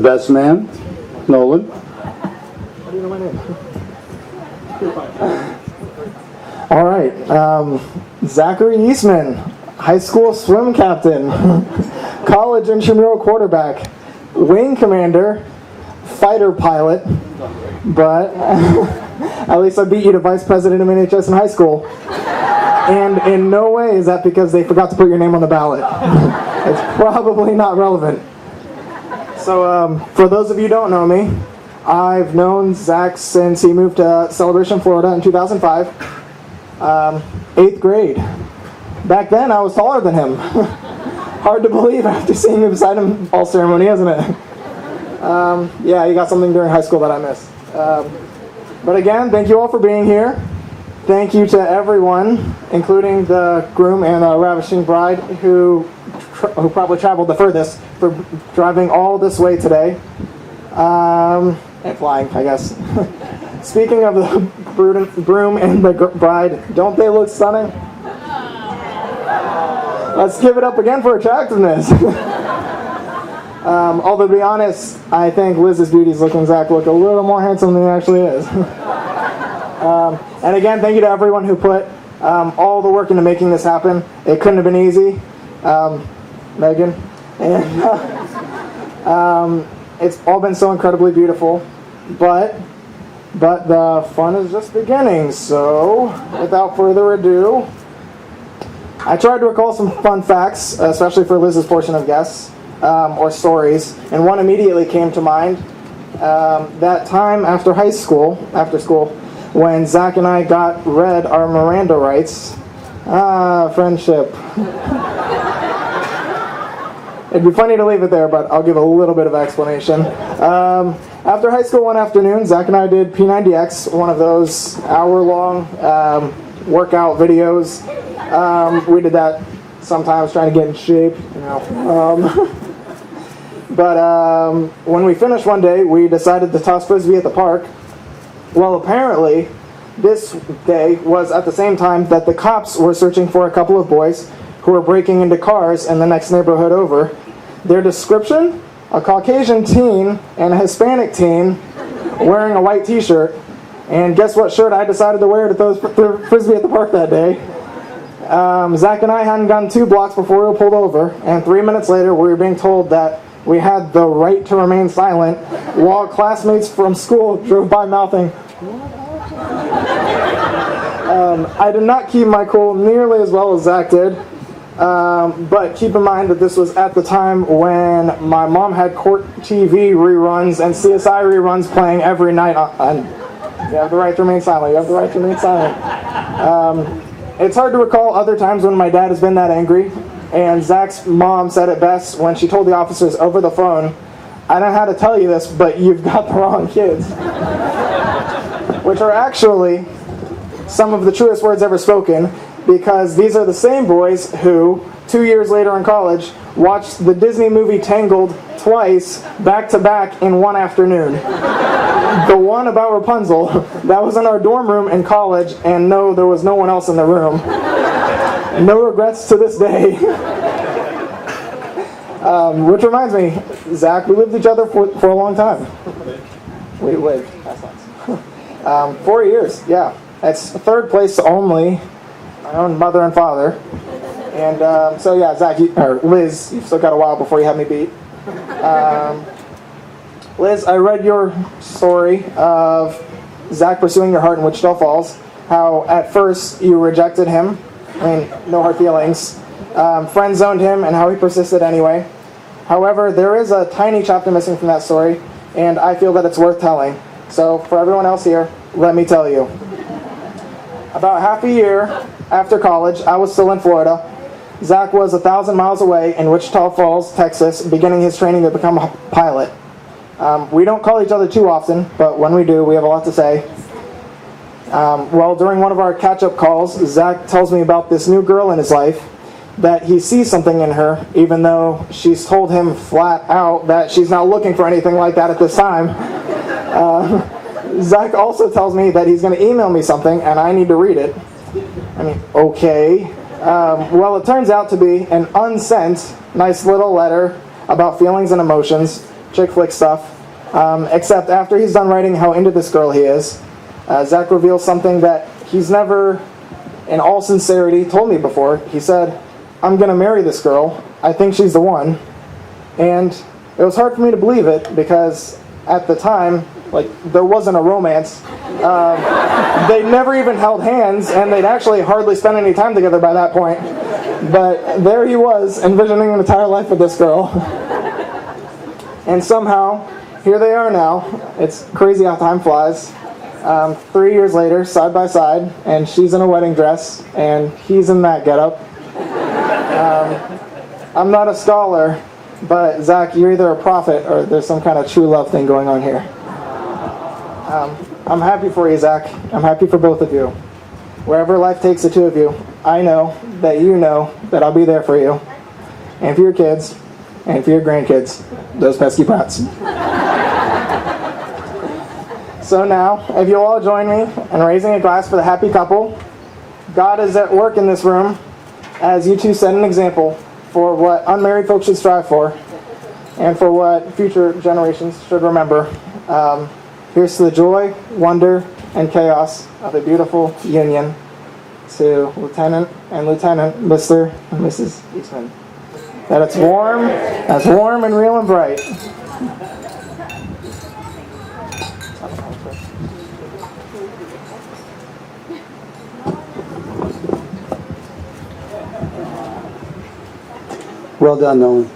best man, Nolan. How do you know my name? All right. Zachary Eastman, high school swim captain, college intramural quarterback, wing commander, fighter pilot, but at least I beat you to vice president of NHS in high school. And in no way is that because they forgot to put your name on the ballot. It's probably not relevant. So for those of you who don't know me, I've known Zach since he moved to Celebration, Florida in 2005, 8th grade. Back then I was taller than him. Hard to believe after seeing me beside him all ceremony, isn't it? Yeah, you got something during high school that I missed. But again, thank you all for being here. Thank you to everyone, including the groom and the ravishing bride who probably traveled the furthest for driving all this way today. And flying, I guess. Speaking of the groom and the bride, don't they look stunning? Let's give it up again for attractiveness. Although to be honest, I think Liz's beauty's looking Zach look a little more handsome than he actually is. And again, thank you to everyone who put all the work into making this happen. It couldn't have been easy. Megan. And it's all been so incredibly beautiful. But the fun is just beginning. So, without further ado, I tried to recall some fun facts, especially for Liz's portion of guests, or stories, and one immediately came to mind. That time after school, when Zach and I got read our Miranda rights. Friendship. It'd be funny to leave it there, but I'll give a little bit of explanation. After high school one afternoon, Zach and I did P90X, one of those hour-long workout videos. We did that sometimes trying to get in shape, you know. But when we finished one day, we decided to toss frisbee at the park. Well, apparently, this day was at the same time that the cops were searching for a couple of boys who were breaking into cars in the next neighborhood over. Their description? A Caucasian teen and a Hispanic teen wearing a white t-shirt. And guess what shirt I decided to wear to throw frisbee at the park that day? Zach and I hadn't gone 2 blocks before we were pulled over, and 3 minutes later we were being told that we had the right to remain silent while classmates from school drove by mouthing, I did not keep my cool nearly as well as Zach did, but keep in mind that this was at the time when my mom had court TV reruns and CSI reruns playing every night on you have the right to remain silent, you have the right to remain silent. It's hard to recall other times when my dad has been that angry, and Zach's mom said it best when she told the officers over the phone, I don't know how to tell you this, but you've got the wrong kids. Which are actually some of the truest words ever spoken, because these are the same boys who, 2 years later in college, watched the Disney movie Tangled twice, back to back in one afternoon. The one about Rapunzel, that was in our dorm room in college, and no, there was no one else in the room. No regrets to this day. Which reminds me, Zach, we lived with each other for a long time. We lived, that's nice. 4 years, yeah. That's third place to only my own mother and father. And so yeah, Zach, or Liz, you've still got a while before you have me beat. Liz, I read your story of Zach pursuing your heart in Wichita Falls, how at first you rejected him, I mean, no hard feelings, friend zoned him, and how he persisted anyway. However, there is a tiny chapter missing from that story, and I feel that it's worth telling. So for everyone else here, let me tell you. About half a year after college, I was still in Florida. Zach was 1,000 miles away in Wichita Falls, Texas, beginning his training to become a pilot. We don't call each other too often, but when we do, we have a lot to say. Well, during one of our catch-up calls, Zach tells me about this new girl in his life, that he sees something in her, even though she's told him flat out that she's not looking for anything like that at this time. Zach also tells me that he's going to email me something, and I need to read it. I mean, okay. Well, it turns out to be an unsent, nice little letter about feelings and emotions, chick flick stuff. Except after he's done writing how into this girl he is, Zach reveals something that he's never, in all sincerity, told me before. He said, "I'm going to marry this girl. I think she's the one." And it was hard for me to believe it because at the time, there wasn't a romance. They never even held hands, and they'd actually hardly spent any time together by that point. But there he was, envisioning an entire life with this girl. And somehow, here they are now. It's crazy how time flies. 3 years later, side by side, and she's in a wedding dress, and he's in that getup. I'm not a scholar, but Zach, you're either a prophet or there's some kind of true love thing going on here. I'm happy for you, Zach. I'm happy for both of you. Wherever life takes the two of you, I know that I'll be there for you. And for your kids, and for your grandkids, those pesky brats. So now, if you'll all join me in raising a glass for the happy couple, God is at work in this room as you two set an example for what unmarried folks should strive for and for what future generations should remember. Here's to the joy, wonder, and chaos of a beautiful union, to Lieutenant and Lieutenant, Mr. and Mrs. Eastman. That it's warm and real and bright. Well done, Nolan.